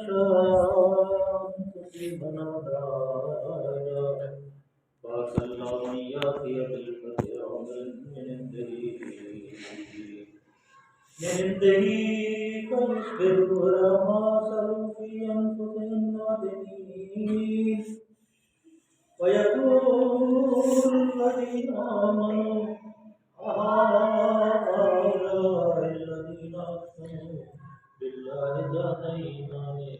शांति बनादारा बासल्लामियाती बिलमदियामिनदही कलिस्बिरु वरमा सलूफियन फुदैन नादिनीन वयकूल लदीन आमनु आलदीन बिल्लाहि ज़ानईनानि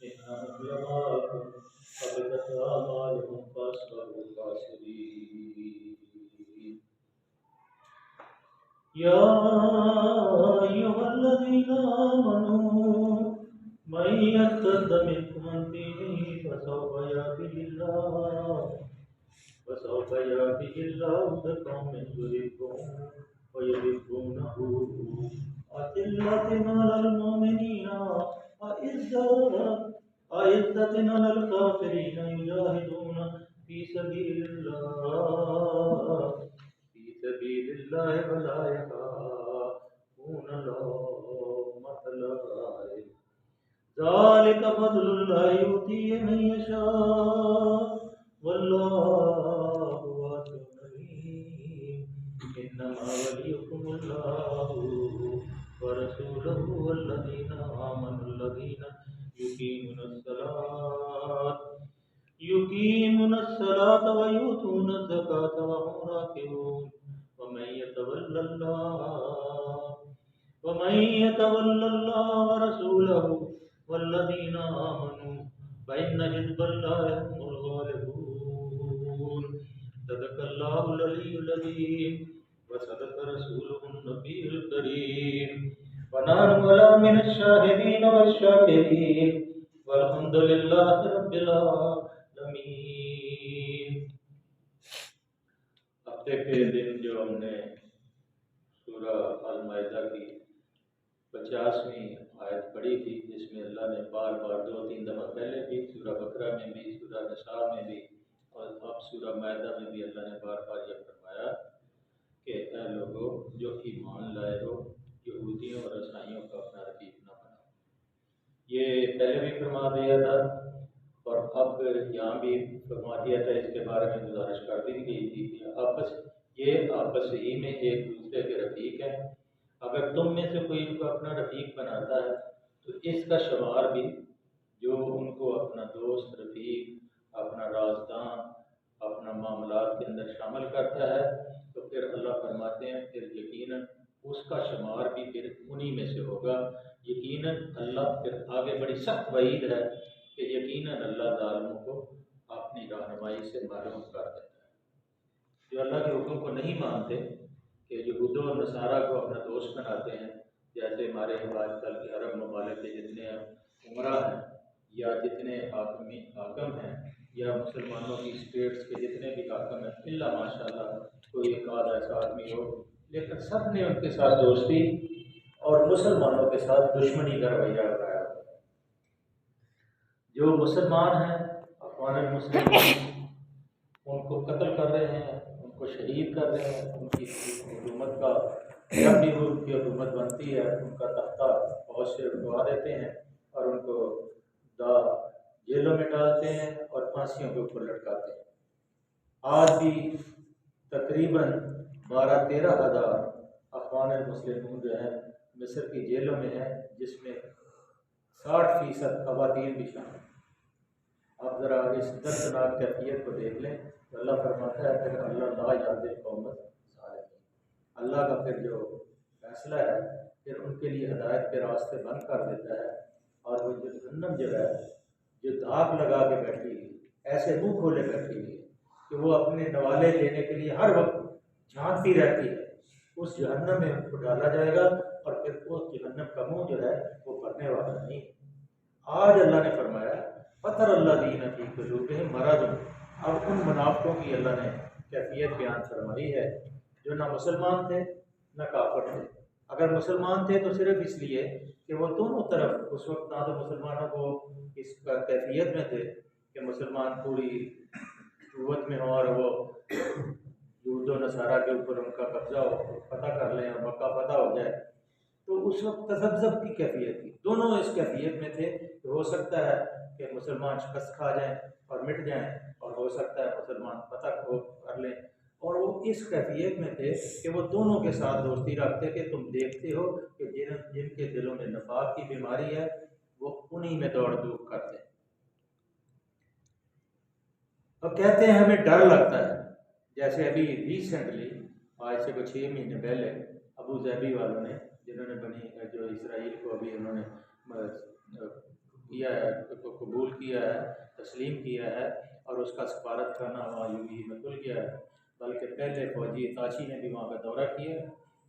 इन्नहुम लमाकुम फबतत आमालुहुम फासबहु खासिरीन या अय्युहल्लज़ीना आमनू मन यर्तद्द मिनकुम अन दीनिही फसौफ यातिहिल्लाहु बिक़ौमिन युहिब्बुहुम व युहिब्बूनहु अज़िल्लतिन अलल मुमिनीना अइज़्ज़तिन अलल काफ़िरीन युजाहिदूना फी सबीलिल्लाहि व ला यख़ाफ़ूना लawमत लाइम ज़ालिका फ़ज़्लुल्लाहि यु'तीहि मन यशा' वल्लाहु वासि'उन अलीम इन्नमा वलियुकुमुल्लाहु व रसूलुहु वल्लज़ीना आमनु अल्लज़ीना युकीमुनस्सलाता व यूतूनज़्ज़काता व हुम राकिऊन वमन यतवल्लल्लाह व रसूलहु वल्लज़ीना आमनु फ़इन्न हिज़्बल्लाहि हुमुल गालिबून सदक़ल्लाहुल अलियुल अज़ीम व सदक़ रसूलुहुन नबियुल करीम व नहनु अला मिनश शाहिदीन वश्शाकिरीन वल्हम्दुलिल्लाहि रब्बिल आलमीन। हफ्ते के दिन जो हमने सूरह अल-माइदा की 50वीं आयत पढ़ी थी, जिसमें अल्लाह ने बार बार 2-3 दफ़ा पहले भी सूरह बकरा में भी, सूरह निसा में भी और अब सूरह माइदा में भी अल्लाह ने बार बार यह फरमाया कि ऐ लोगों जो ईमान लाए हो, यहूदियों और ईसाइयों का अपना रफ़ीक न बनाओ। ये पहले भी फरमा दिया था और अब यहाँ भी फरमा दिया था। इसके बारे में गुजारिश कर दी गई थी कि आपस ही में एक दूसरे के रफ़ीक हैं। अगर तुम में से कोई इनको अपना रफ़ीक बनाता है तो इसका शुमार भी जो उनको अपना दोस्त, रफ़ीक, अपना राज़दान, अपना मामलात के अंदर शामिल करता है, तो फिर अल्लाह फरमाते हैं फिर यकीनन उसका शुमार भी फिर उन्हीं में से होगा। यकीनन अल्लाह फिर आगे बड़ी सख्त वईद है कि यकीनन अल्लाह ज़ालिमों को अपनी रहनुमाई से महरूम कर देता है। जो अल्लाह के हुक्म को नहीं मानते कि यहूद और नसारा को अपना दोस्त बनाते हैं, जैसे हमारे आजकल के अरब ममालिक के जितने उमरा हैं या जितने हाकम हैं या मुसलमानों की स्टेट्स के जितने भी हाकम हैं, इल्ला माशाअल्लाह कोई एक आध ऐसा आदमी हो, लेकिन सब ने उनके साथ दोस्ती और मुसलमानों के साथ दुश्मनी का रवैया अपनाया। जो मुसलमान हैं अफ़गान मुस्लिम उनको कत्ल कर रहे हैं, उनको शहीद कर रहे हैं, उनकी हुकूमत का जब भी उनकी हुकूमत बनती है उनका तख्ता फौज से उठवा देते हैं और उनको जेलों में डालते हैं और फांसियों के ऊपर लटकाते हैं। आज भी तकरीबन 12-13 हज़ार अफ़गान मुस्लिम जो है मिस्र की जेलों में है, जिसमें 60% ख़वातीन भी शामिल। आप ज़रा इस दर्दनाक कैफियत को देख लें तो अल्लाह फरमाता है फिर अल्लाह ला यादिल कौमत ज़ालिमीन। अल्लाह का फिर जो फैसला है फिर उनके लिए हिदायत के रास्ते बंद कर देता है। और वो जो जहन्नम जो है, जो दाग लगा के बैठी हुई, ऐसे मुँह खोले बैठी हुई है कि वो अपने नवाले लेने के लिए हर वक्त झांकती रहती है, उस जहन्नम में उनको डाला जाएगा और फिर उस जहन्नम का मुँह जो है वो भरने वाला नहीं। आज अल्लाह ने फरमाया फ़तर अल्लज़ीना फ़ी क़ुलूबिहिम मरज़ुन। अब उन मुनाफ़िकों की अल्लाह ने कैफियत बयान फरमाई है जो ना मुसलमान थे ना काफिर थे। अगर मुसलमान थे तो सिर्फ इसलिए कि वो दोनों तरफ उस वक्त ना तो मुसलमानों को इस कैफियत में थे कि मुसलमान पूरी कुव्वत में हो और वो यहूद व नसारा के ऊपर उनका कब्जा हो, पता कर लें और मक्का पता हो जाए, तो उस वक्त तज़ब्ज़ब की कैफियत थी, दोनों इस कैफियत में थे कि हो सकता है कि मुसलमान शिकस्त खा जाएं और मिट जाएं, और हो सकता है मुसलमान फतह को कर लें। और वो इस कैफियत में थे कि वो दोनों के साथ दोस्ती रखते कि तुम देखते हो कि जिनके दिलों में नफाक की बीमारी है वो उन्हीं में दौड़ धूप करते हैं। अब कहते हैं हमें डर लगता है, जैसे अभी रिसेंटली आज से कुछ 6 महीने पहले अबू ज़ैबी वालों ने, जिन्होंने जो इसराइल को अभी उन्होंने किया है, तो कबूल किया है, तस्लीम किया है और उसका सफारत खाना वहाँ यूएई में खुल गया है, बल्कि पहले फौजी ताशी ने भी वहाँ का दौरा किया है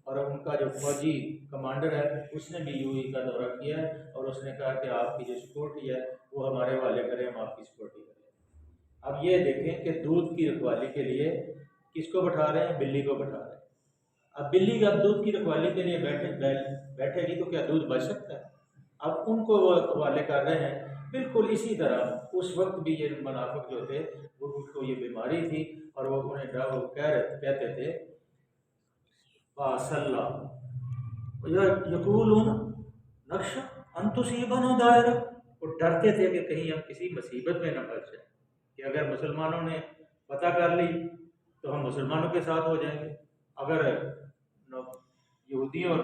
और उनका जो फौजी कमांडर है उसने भी यूएई का दौरा किया है और उसने कहा कि आपकी जो सिक्योरिटी है वो हमारे वाले करें, हम आपकी सिक्योरिटी करें। अब ये देखें कि दूध की रखवाली के लिए किसको बैठा रहे हैं? बिल्ली को बैठा रहे हैं। अब बिल्ली जब दूध की रखवाली के लिए बैठेगी तो क्या दूध बच सकता है? अब उनको वो हवाले कर रहे हैं। बिल्कुल इसी तरह उस वक्त भी ये मुनाफिक जो थे उनको ये बीमारी थी और वो उन्हें कहते थे बासल्ला यकूलून नक्श अंतुसीबना दायरा, वो डरते थे कि कहीं हम किसी मुसीबत में न फंस जाए, कि अगर मुसलमानों ने पता कर ली तो हम मुसलमानों के साथ हो जाएंगे, अगर यहूदियों और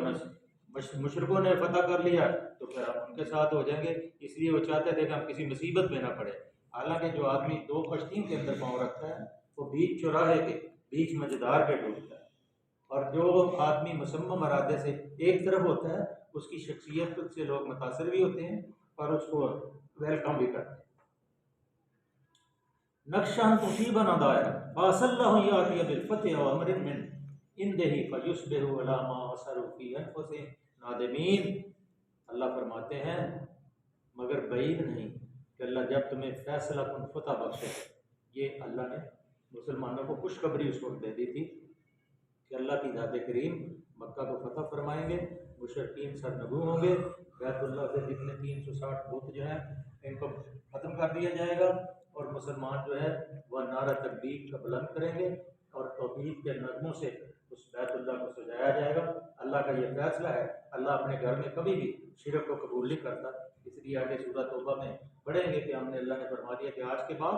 मुशरिकों ने पता कर लिया तो फिर हम उनके साथ हो जाएंगे। इसलिए वो चाहते थे कि हम किसी मुसीबत में ना पड़े। हालांकि जो आदमी 2 कश्तियों के अंदर पाँव रखता है वो बीच चौराहे के बीच मझधार पे डूबता है, और जो आदमी मुसम्मम इरादे से एक तरफ होता है उसकी शख्सियत से लोग मुतासर भी होते हैं और उसको वेलकम भी करते हैं। नक्शान तुसीबना दायरा बासल्लाहु याती बिलफतह व अमरिन मिन इंदही फयुस्बिहु अला मा असरु फी अनफुसिहिम नादिमीन। अल्लाह फरमाते हैं मगर बैद नहीं कि अल्लाह जब तुम्हें फैसला कुन फतह बख्शे। ये अल्लाह ने मुसलमानों को खुशखबरी उस वक्त दे दी थी कि अल्लाह की ज़ात करीम मक्का को फतह फरमाएंगे, मुशरिकीन सरनगू होंगे, बैतुल्लाह से जितने 360 बुत जो हैं इनको ख़त्म कर दिया जाएगा और मुसलमान जो है वह नारा तकबीर का बुलंद करेंगे और तौहीद के नगमों से उस बैतुल्लाह को सजाया जाएगा। अल्लाह का ये फैसला है। अल्लाह अपने घर में कभी भी शिरक को कबूल नहीं करता। इसलिए आगे सूरह तौबा में पढ़ेंगे कि अल्लाह ने फरमा दिया कि आज के बाद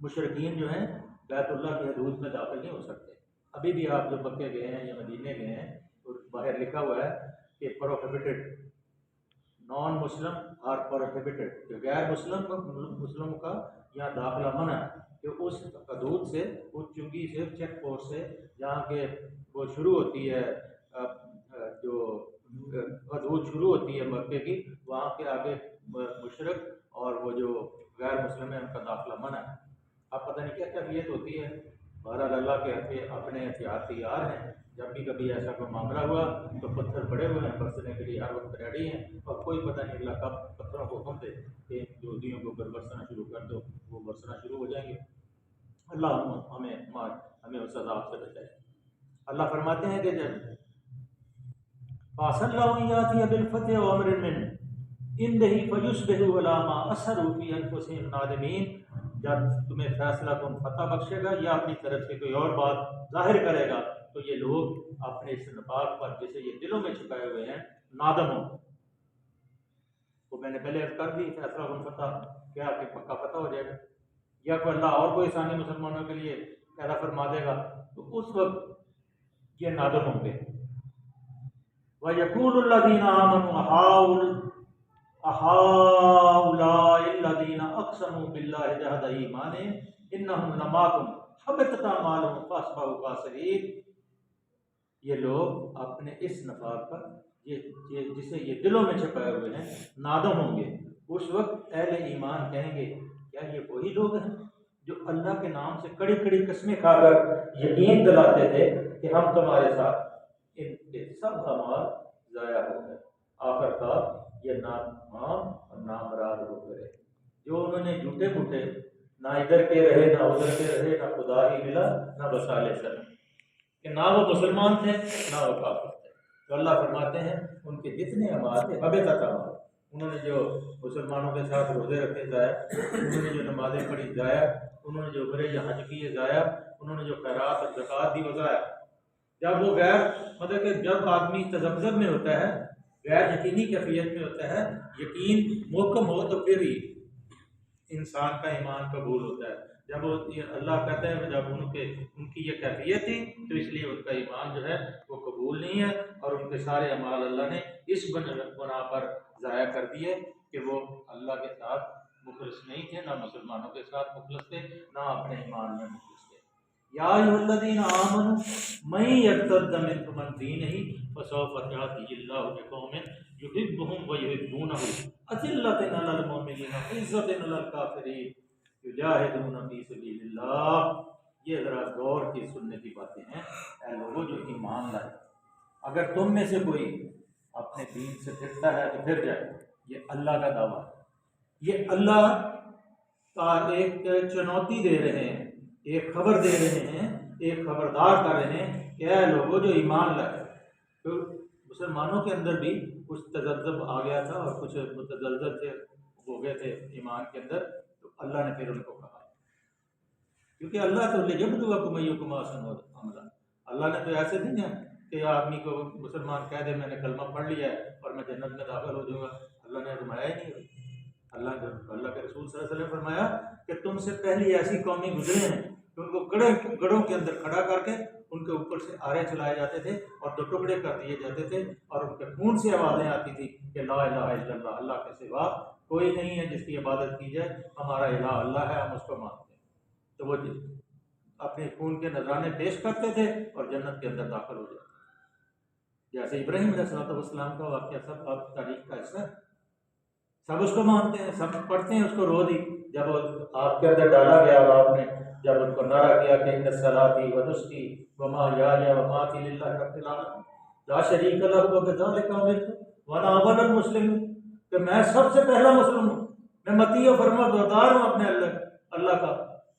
मुशरिकीन जो हैं बैतुल्लाह की हदूद में दाखिल नहीं हो सकते। अभी भी आप जो मक्के गए हैं या मदीने गए हैं तो बाहर लिखा हुआ है कि प्रोहिबिटेड, नॉन मुस्लिम और प्रोहिबिटेड, जो गैर मुस्लिम का यहाँ दाखिला मना है कि उस हदूद से, उस चुंगी से, चेक पोस्ट से जहाँ के वो शुरू होती है, जो हदूद शुरू होती है मक्के की, वहाँ के आगे मुशरिक और वो जो गैर मुस्लिम है उनका दाखिला मना है। अब पता नहीं क्या कैफियत होती है। बहरहाल अल्लाह के अपने एहतियात तैयार हैं। जब भी कभी ऐसा कोई मामला हुआ तो पत्थर पड़े हुए हैं, बरसने के लिए हर वक्त रेडी हैं और कोई पता नहीं अल्लाह कब पत्थरों को हुक्म दे कि यहूदियों के ऊपर बरसना शुरू कर दो, वो बरसना शुरू हो जाएंगे। अल्लाह हमें उस अज़ाब से बचाए। अल्लाह फरमाते हैं कि जब फासल्लाहु याती बिलफतह व अमरिन मिन इंदही फयुस्बिहु अला मा असरु फी अनफुसिहिम नादिमीन, जब तुम्हें फैसला कौन फतह बख्शेगा या अपनी तरफ से कोई और बात जाहिर करेगा तो ये लोग अपने इस नफाक पर जिसे ये दिलों में छुपाए हुए हैं नादम होंगे। तो मैंने पहले अर्ज कर दी फैसला कौन फतह क्या कि पक्का फतह हो जाएगा या कोई अल्लाह और कोई आसानी मुसलमानों के लिए पैदा फरमा देगा तो उस वक्त ये नादम होंगे। व यक़ूलुल्लज़ीना आमनू अहाउलाइल्लज़ीना अक़समू बिल्लाहि जहदा ईमानिहिम इन्नहुम लमाकुम हबतत अमालुहुम फअस्बहू खासिरीन। ये लोग अपने इस नफाक पर जिसे ये दिलों में छुपाए हुए हैं नादम होंगे। उस वक्त अहले ईमान कहेंगे क्या ये वही लोग हैं जो अल्लाह के नाम से कड़ी कड़ी कसमें खाकर यकीन दिलाते थे कि हम तुम्हारे साथ, इनके सब अमाल ज़ाया हो गए, आखिरकार ये नाम और नामराद हो गए। जो उन्होंने झूठे मूठे ना इधर के रहे ना उधर के रहे, ना खुदा ही मिला ना बसाले सर, कि ना वो मुसलमान थे ना वो काफिर थे। तो अल्लाह फरमाते हैं उनके जितने अमाल थे हबे तक अमाल, उन्होंने जो मुसलमानों के साथ रोज़े रखे ज़ाया, उन्होंने जो नमाज़ें पढ़ी ज़ाया, उन्होंने जो उम्रे या हज किए ज़ाया, उन्होंने जो खैरात और ज़कात दी वो ज़ाया। जब वो गैर मतलब कि जब आदमी तजब्जब में होता है, गैर यकीनी कैफियत में होता है, यकीन मुहकम हो तो फिर ही इंसान का ईमान कबूल होता है। जब वो अल्लाह कहते हैं जब उनकी ये कैफियत थी तो इसलिए उनका ईमान जो है वो कबूल नहीं है, और उनके सारे अमाल अल्लाह ने इस बना पर ज़ाया कर दिए कि वो अल्लाह के साथ मुखलिस नहीं थे, ना मुसलमानों के साथ मुखलिस थे, ना अपने ईमान में मुखलिस थे। या अय्युहल्लज़ीना आमनू मन यर्तद्द मिनकुम अन दीनिही फसौफ यअतिल्लाहु बिक़ौमिन युहिब्बुहुम व युहिब्बूनहु अज़िल्लतिन अलल मुमिनीन इज़्ज़तिन अलल काफ़िरीन युजाहिदूना फी सबीलिल्लाह। ये ज़रा गौर की सुनने की बातें हैं। ऐ लोगों जो ईमान लाए, अगर तुम में से कोई अपने दीन से फिरता है तो फिर जाए, ये अल्लाह का दावा है। ये अल्लाह का एक चुनौती दे रहे हैं, एक खबर दे रहे हैं, एक खबरदार कर रहे हैं कि ऐ लोगों जो ईमान लाए। तो मुसलमानों के अंदर भी कुछ तजब्जुब आ गया था और कुछ मुतज़ल्ज़ल से हो गए थे ईमान के अंदर, तो अल्लाह ने फिर उनको कहा, क्योंकि अल्लाह तो यब्लुवकुम अय्युकुम अहसनु अमला। अल्लाह ने तो ऐसे नहीं है कि आदमी को मुसलमान कह दे मैंने कलमा पढ़ लिया है और मैं जन्नत में दाखिल हो जाऊँगा। अल्लाह ने आजमाया ही नहीं। अल्लाह के रसूल सल्लल्लाहु अलैहि वसल्लम ने फरमाया कि तुमसे पहली ऐसी कौमें गुजरे हैं कि उनको गढ़ों के अंदर खड़ा करके उनके ऊपर से आरे चलाए जाते थे और दो टुकड़े कर दिए जाते थे, और उनके खून से आवाज़ें आती थी कि ला इलाहा इल्लल्लाह, अल्लाह के सिवा कोई नहीं है जिसकी इबादत की जाए, हमारा इलाह अल्लाह है, हम उसको मानते हैं। तो वो अपने खून के नजराने पेश करते थे और जन्नत के अंदर दाखिल हो जाते। जैसे इब्राहीम अलैहिस्सलाम का वाक़या सब आप तारीख का हिस्सा है, सब उसको मानते हैं, सब पढ़ते हैं उसको रोज़ ही। जब आपके अंदर डाला गया और आपने जब उनको नारा किया कि इन्न सलाती व नुस्की व महयाया व ममाती लिल्लाहि रब्बिल आलमीन ला शरीका लहू व बिज़ालिका उमिरतु व अना अव्वलुल मुस्लिमीन, कि मैं सबसे पहला मुस्लिम हूँ, मैं मती और फरमाबरदार हूँ अपने अल्लाह का।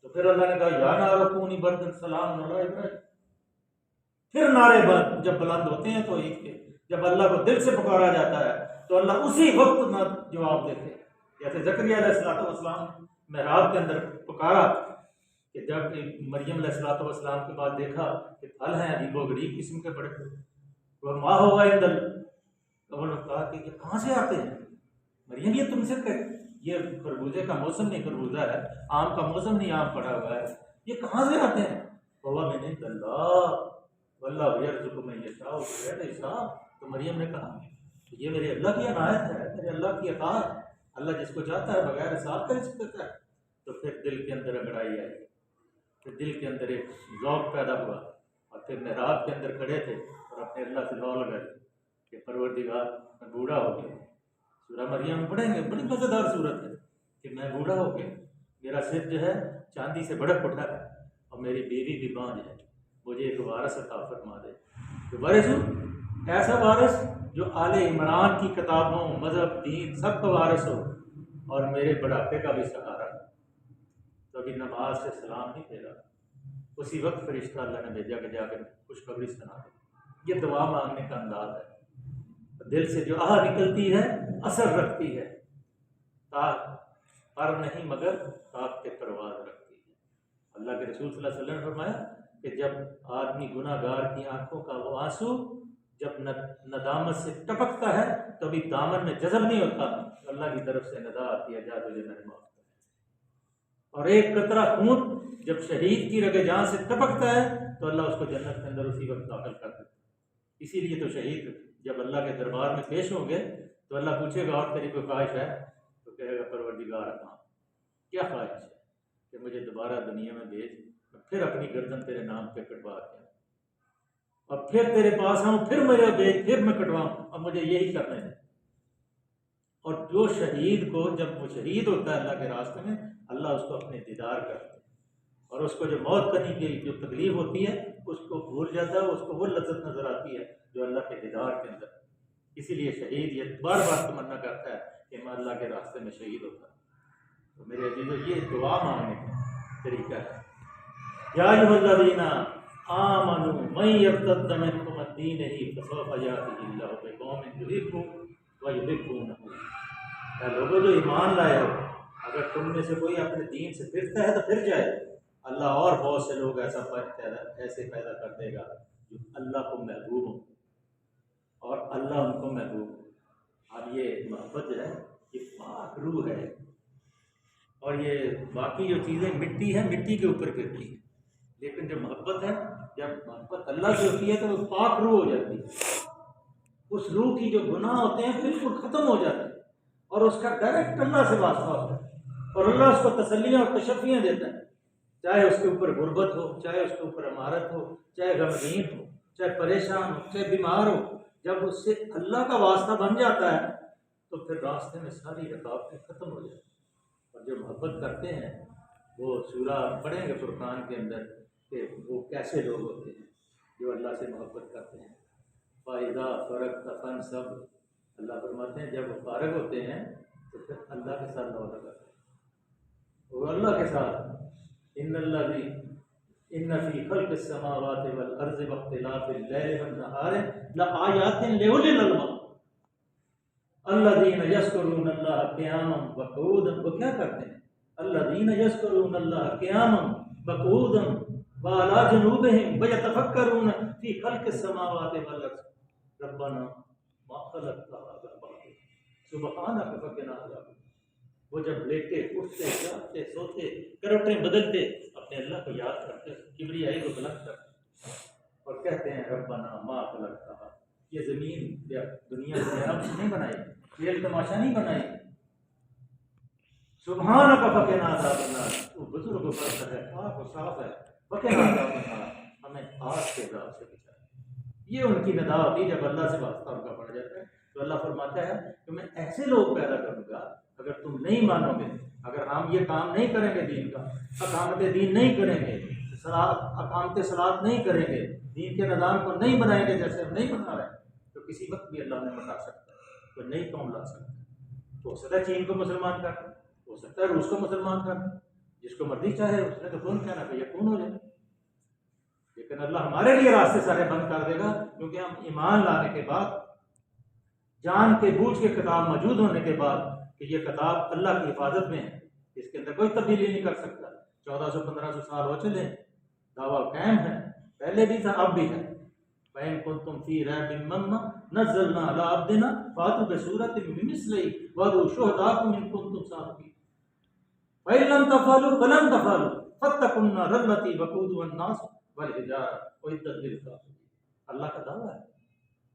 तो फिर अल्लाह ने कहा या नार कूनी बर्दन सलाम अला इब्राहीम। फिर नारे जब बुलंद होते हैं तो ईद के, जब अल्लाह को दिल से पुकारा जाता है तो अल्लाह उसी वक्त ना जवाब देते। जैसे ज़करिया अलैहिस्सलाम महराब के अंदर पुकारा कि जब मरियम अलैहिस्सलाम के बाद देखा कि फल हैं अजीबो गरीब किस्म के बड़े, वह माँ होगा इंदल, तो उन्होंने कहा कि ये कहाँ से आते हैं मरियम, ये तुमसे ये खरबूजे का मौसम नहीं खरबूजा है, आम का मौसम नहीं आम पड़ा हुआ है, ये कहाँ से आते हैं। वह मैंने तो मरियम ने कहा ये मेरे अल्लाह की अनायत है, मेरे अल्लाह की अता है, अल्लाह जिसको चाहता है बगैर हिसाब का रिज़्क़ देता है। तो फिर दिल के अंदर अगड़ाई आई, फिर दिल के अंदर एक ज़ौक़ पैदा हुआ, और फिर महराब के अंदर खड़े थे और अपने अल्लाह से दुआ लगाई कि परवरदिगार मैं बूढ़ा हो गया। सूरह मरियम में पढ़ेंगे, बड़ी मज़ेदार सूरत है कि मैं बूढ़ा हो गया, मेरा सिर जो है चांदी से भड़क उठा है और मेरी बीवी भी बांझ है, मुझे एक वारिस अता फरमा दे। तो वारिस ऐसा वारिस जो आले इमरान की किताबों मज़हब दीन सब का वारिस हो और मेरे बुढ़ापे का भी सहारा। तो अभी नमाज से सलाम नहीं फेरा, उसी वक्त फरिश्ता अल्लाह ने भेजा कि जाकर खुशखबरी सुना दे। ये दुआ मांगने का अंदाज है, दिल से जो आह निकलती है असर रखती है, पर नहीं मगर ताक के परवाज रखती है। अल्लाह के रसूल सल्लल्लाहु अलैहि वसल्लम ने फरमाया कि जब आदमी गुनाहगार की आंखों का वो आंसू जब नदामत से टपकता है तो अभी दामन में जज़ब नहीं होता, तो अल्लाह की तरफ से नदा आती है जा तुझे मैंने माफ किया। और एक कतरा खून जब शहीद की रगे जान से टपकता है तो अल्लाह उसको जन्नत के अंदर उसी वक्त दाखिल कर देता है। इसीलिए तो शहीद जब अल्लाह के दरबार में पेश होंगे तो अल्लाह पूछेगा और तेरी कोई ख्वाहिश है, तो कहेगा परवरदिगार हाँ, क्या ख्वाहिश है कि मुझे दोबारा दुनिया में भेज, मैं फिर अपनी गर्दन तेरे नाम पे कटवा के और फिर तेरे पास आऊँ, फिर मेरे भेज, फिर मैं कटवाऊँ, और मुझे यही करने है। और जो शहीद को जब वो शहीद होता है अल्लाह के रास्ते में, अल्लाह उसको अपने दीदार करते हैं और उसको जो मौत करने की जो तकलीफ होती है उसको भूल जाता है, उसको वो लज्जत नजर आती है जो अल्लाह के दीदार के अंदर। इसीलिए शहीद ये बार बार तमन्ना करता है कि मैं अल्लाह के रास्ते में शहीद होता। तो मेरे अजीजों ये दुआ मांगने का तरीका है। या अय्युहल्लज़ीना आमनू मन यर्तद्द मिनकुम अन दीनिही फसौफ यअतिल्लाहु बिक़ौमिन युहिब्बुहुम व युहिब्बूनहु। क्या लोगों जो ईमान लाए हो, अगर तुम में से कोई अपने दीन से फिरता है तो फिर जाए, अल्लाह और बहुत से लोग ऐसे पैदा कर देगा जो अल्लाह को महबूब हो और अल्लाह उनको महबूब हो। अब ये मोहब्बत जो है ये पाक रूह है, और ये बाकी जो चीज़ें मिट्टी है, मिट्टी के ऊपर गिरती है, लेकिन जो मोहब्बत है, जब मोहब्बत अल्लाह से होती है तो वो पाक रूह हो जाती है। उस रूह की जो गुनाह होते हैं बिल्कुल ख़त्म हो जाते हैं, और उसका डायरेक्ट अल्लाह से वास्ता होता है, और अल्लाह उसको तसल्लियाँ और तशफ़ियाँ देता है। चाहे उसके ऊपर गुर्बत हो, चाहे उसके ऊपर अमारत हो, चाहे गमगीन हो, चाहे परेशान हो, चाहे बीमार हो, जब उससे अल्लाह का वास्ता बन जाता है तो फिर रास्ते में सारी रुकावटें ख़त्म हो जाती हैं। और जो मोहब्बत करते हैं वो सूरा पढ़ेंगे फुरकान के अंदर कि वो कैसे लोग होते हैं जो अल्लाह से मोहब्बत करते हैं। फ़ायदा फ़र्क तफन सब अल्लाह फरमाते हैं जब वो फारग होते हैं तो फिर अल्लाह के साथ लौ लगाते हैं, वो अल्लाह के साथ इन्नल्लज़ी इन्न फ़ी ख़ल्क़िस समावाति वल अर्ज़ि वख्तिलाफ़िल लैलि वन नहारि लआयातिन लिउलिल अलबाब अल्लज़ीना यज़्कुरूनल्लाह क़ियामन व क़ुऊदन। वो क्या करते हैं? अल्लज़ीना यज़्कुरूनल्लाह क़ियामन व क़ुऊदन व अला जुनूबिहिम व यतफ़क्करून फ़ी ख़ल्क़िस समावाति वल अर्ज़ रब्बना मा ख़लक़्ता हाज़ा बातिला सुब्हानक फ़क़िना अज़ाब। वो जब लेटे उठते जागते सोते करवटें बदलते अपने अल्लाह को याद करते, किब्रियाई को बुलंद करते और कहते हैं रब्बना मा ख़लक़्ता, ये ज़मीन या दुनिया से अब नहीं बनाई, खेल तमाशा नहीं बनाई। सुब्हानक फ़क़िना अज़ाबन्नार, वो बुजुर्ग पर है, पाक और साफ है। फ़क़िना अज़ाबन्नार, हमें आग के अज़ाब से बचा। ये उनकी निदा होती जब अल्लाह से वास्ता उनका पड़ जाता है। तो अल्लाह फरमाता है कि मैं ऐसे लोग पैदा करूँगा, अगर तुम नहीं मानोगे, अगर हम ये काम नहीं करेंगे दीन का, अकामत दीन नहीं करेंगे, अकामत सलात नहीं करेंगे, दीन के निज़ाम को नहीं बनाएंगे जैसे हम नहीं बना रहे, तो किसी वक्त भी अल्लाह ने मिटा सकता है, तो नई कौम ला सकता है। तो हो सकता है चीन को मुसलमान कर, हो सकता है रूस को मुसलमान कर, जिसको मर्जी चाहे उसने तो कौन कहना कि यकून हो जाए। लेकिन अल्लाह हमारे लिए रास्ते सारे बंद कर देगा, क्योंकि हम ईमान लाने के बाद, जान के बूझ के किताब मौजूद होने के बाद कि ये किताब अल्लाह की हिफाजत में है, इसके अंदर कोई तब्दीली नहीं कर सकता। 1400-1500 साल हो चले, दावा कायम है, पहले भी था अब भी है। वैन कुंतुम फी रैबिन मम्मा नज़्ज़लना अला अब्दिना फातू बिसूरतिन मिस्लिही वदू शुहदाकुम इन कुंतुम सादिकीन फ़इन लम तफ़अलू फलन तफ़अलू फत्तकुन नार लती वक़ूदुहा अन्नास वल हिजारा उइद्दत लिल काफ़िरीन। अल्लाह का दावा है,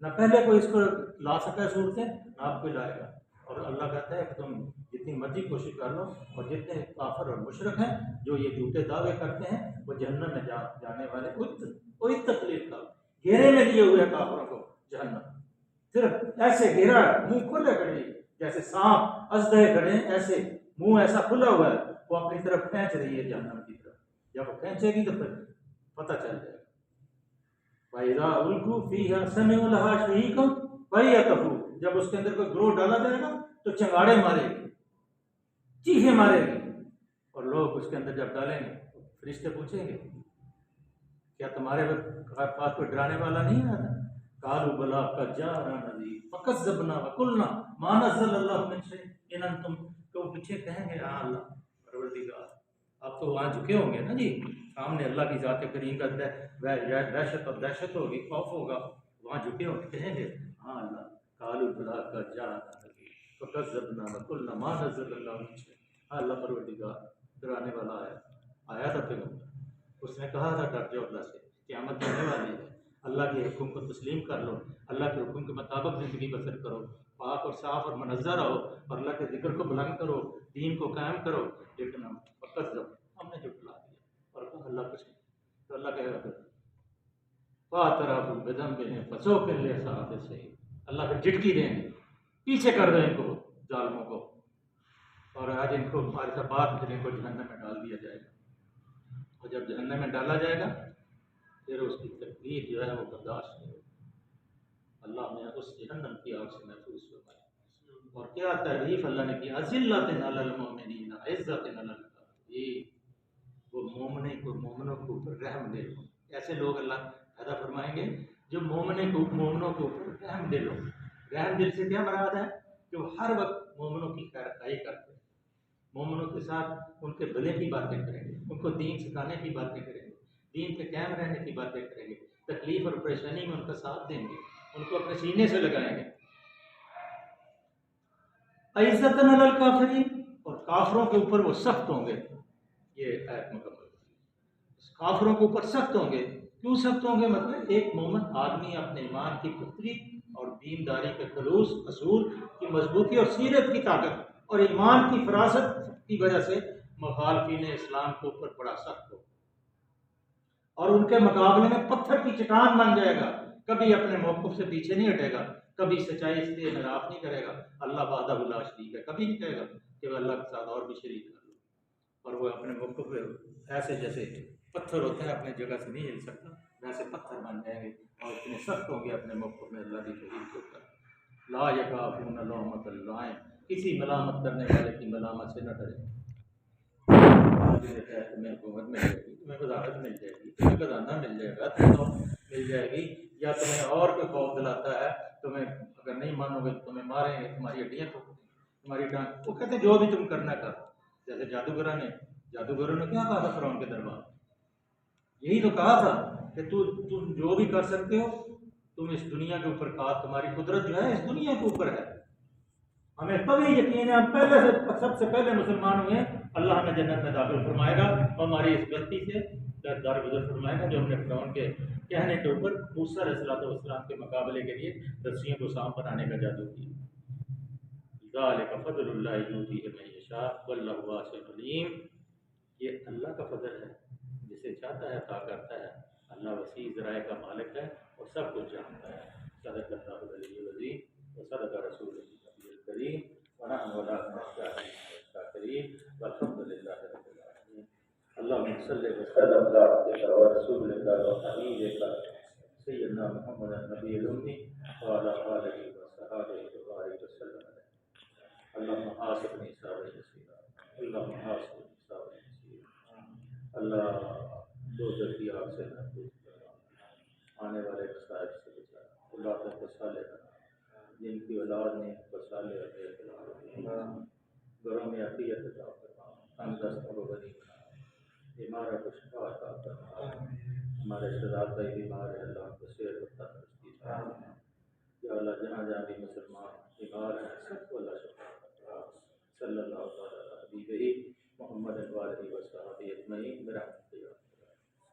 ना पहले कोई इसको ला सका है सूरतें, ना अब कोई लाएगा। और अल्लाह कहता है कि तुम जितनी मर्जी कोशिश कर लो, और जितने काफिर और मुशरिक हैं जो ये झूठे दावे करते हैं वो जहन्नम में जाने वाले कोई तकलीफ का घेरे में लिए हुए काफिरों को जहन्नम सिर्फ ऐसे घेरा, मुंह खुले खड़े जैसे सांप अजदे खड़े, ऐसे मुंह ऐसा खुला हुआ है, वो अपनी तरफ खींच रही है जहन्नम की तरफ। जब वो खींचेगी तो फिर पता चल जाएगा। फ़इज़ा उल्क़ू फ़ीहा समिअू लहा शहीक़न फ़यतफ़ू, जब उसके अंदर कोई ग्रोह डाला जाएगा तो चंगाड़े मारेगी, चीखें मारेगी, और लोग उसके अंदर जब डालेंगे तो फरिश्ते पूछेंगे क्या तुम्हारे पास कोई डराने वाला नहीं आया था? कालू बला कद जाअना नज़ीर फ़कज़्ज़बना व क़ुलना मा नज़्ज़लल्लाहु मिन शैइन इन अंतुम, तो पीछे कहेंगे हाँ अल्लाह परवरदिगार। आप तो वहाँ झुके होंगे ना जी, सामने अल्लाह की ज़ात करीम का दहशत और दहशत होगी, खौफ होगा, वहाँ झुके होंगे, कहेंगे हाँ अल्लाह कालू बला कद जाअना नज़ीर फ़कज़्ज़बना व क़ुलना मा नज़्ज़लल्लाहु मिन शैइन। हाँ अल्लाह परवरदिगार डराने वाला आया था पैगम्बर, उसने कहा था डर जाओ अल्लाह से, क़यामत आने वाली है, अल्लाह के हुक्म को तस्लीम कर लो, अल्लाह के हुक्म के मुताबिक ज़िंदगी बसर करो, पाक और साफ और मुनज़्ज़ह रहो, और अल्लाह के ज़िक्र को बुलंद करो, दीन को कायम करो। लेकिन हम हमने जुटला दिया और कहा अल्लाह कुछ नहीं, तो अल्लाह कहेगा फिर फ़ातरफ़ू बिज़ंबिहिम फ़सुक़्क़न लिअस्हाबिस सईर, अल्लाह फिर झिटकी देंगे, पीछे कर दो इनको ज़ालिमों को, और आज इनको हमारे साथ बात फिर इनको जहन्नम में डाल दिया जाएगा। और जब जहन्नम में डाला जाएगा फिर उसकी तकलीफ जो है वो बर्दाश्त नहीं होगी। अल्लाह ने उस जहन्नम की आग से महफूज फरमाया। और क्या तारीफ अल्लाह ने की, अज़िल्लतिन अलल मुमिनीन इज़्ज़तिन अलल काफ़िरीन, वो मोमिनों के ऊपर रहम दिल, ऐसे लोग अल्लाह पैदा फरमाएंगे जो मोमिनों के ऊपर रहम दिल हो। रहम दिल से क्या मुराद है कि वो हर वक्त मोमिनों की खैरखाई करते हैं, मोमिनों के साथ उनके भले की बातें करेंगे, उनको दीन सिखाने की बातें करेंगे, दीन के कायम रहने की बातें करेंगे, तकलीफ और परेशानी में उनका साथ देंगे, उनको अपने सीने से लगाएंगे। इज्जतन अलल काफिरीन, और काफरों के ऊपर वो सख्त होंगे। ये आयत मुकम्मल, काफरों के ऊपर सख्त होंगे। क्यों सख्त होंगे? मतलब एक मोमिन आदमी अपने ईमान की पुख्तगी और दीनदारी के खलूस, असूल की मजबूती और सीरत की ताकत और ईमान की फरासत की वजह से मुखालफीन इस्लाम के ऊपर बड़ा सख्त हो और उनके मुकाबले में पत्थर की चट्टान बन जाएगा। कभी अपने मौक़िफ़ से पीछे नहीं हटेगा, कभी सच्चाई से इनराफ नहीं करेगा। अल्लाह वाहदहु ला शरीक है, कभी नहीं कहेगा कि वह अल्लाह के साथ और भी शरीक कर लो। और वो अपने मौक़िफ़ पे ऐसे जैसे पत्थर होते हैं अपने जगह से नहीं हिल सकता, वैसे पत्थर बन जाएंगे और इतने सख्त होंगे अपने मौक़िफ़ में अल्लाह की तौहीद के ऊपर। ला यखाफून लौमतल लाइम, किसी मलामत करने वाले की मलामत से न डरे। तुम्हें हुकूमत मिल जाएगी, तुम्हें वजारत मिल जाएगी, तुम्हें खजाना मिल जाएगा, तुम्हें मिल जाएगी, या तुम्हें और कोई खौफ दिलाता है, तुम्हें अगर नहीं मानोगे तो तुम्हें मारेंगे, तुम्हारी हड्डियाँ तोड़ेंगे, तुम्हारी टांग। वो कहते जो भी तुम करना कर। जैसे जादूगरों ने क्या कहा था फ़िरौन के दरबार, यही तो कहा था कि तुम जो भी कर सकते हो, तुम इस दुनिया के ऊपर का, तुम्हारी कुदरत जो है इस दुनिया के ऊपर है। हमें तभी यकीन है, हम पहले से सबसे पहले मुसलमान हुए, अल्लाह हमें जन्नत में दाखिल फरमाएगा और हमारी इस गलती से दरगुजर फरमाएगा जो हमने फ़िरौन के कहने के ऊपर मूसा अलैहिस्सलाम के मुकाबले के लिए रस्सियों को सांप बनाने का जादू किया। ज़ालिका फ़ज़लुल्लाहि युतीहि मन यशा वल्लाहु वासिउन अलीम। ये अल्लाह का फजल है, जिसे चाहता है अता करता है। अल्लाह वसी ज़राए का मालिक है और सब कुछ जानता है। सदक़ल्लाहुल अलीयुल अज़ीम व सदक़ रसूलुहुल नबीयुल करीम व नहनु अला मा शाकिरीन वल्हम्दुलिल्लाहि रब्बिल आलमीन। अल्लाहुम्मा सल्लि व सल्लिम अला अब्दिका व रसूलिका व हबीबिका सय्यिदना मुहम्मदिन नबिय्यिल उम्मी व अला आलिहि व सहाबिहि व बारिक व सल्लम अलैहि। अल्लाहुम्मा हासिबनी हिसाबन यसीरा, अल्लाहुम्मा हासिबनी हिसाबन यसीरा। अल्लाह दोज़ख की आग से महफूज करना, आने वाले मसाइब से बचा, औलाद को साले बना, जिनकी औलाद ने को साले घरों में अफियत अता फरमा, तंगदस्तों को गनी बना, बीमार को शिफा अता फरमा। हमारे रिश्तेदार भाई बीमार है, अल्लाह उनको सेहत और तंदुरुस्ती अता फरमा। या अल्लाह जहाँ जहाँ भी मुसलमान बीमार हैं सबको अल्लाह शिफा अता फरमा। सल्लल्लाहु अलैहि वसल्लम मोहम्मद व आलिहि व सहाबिहि अजमईन।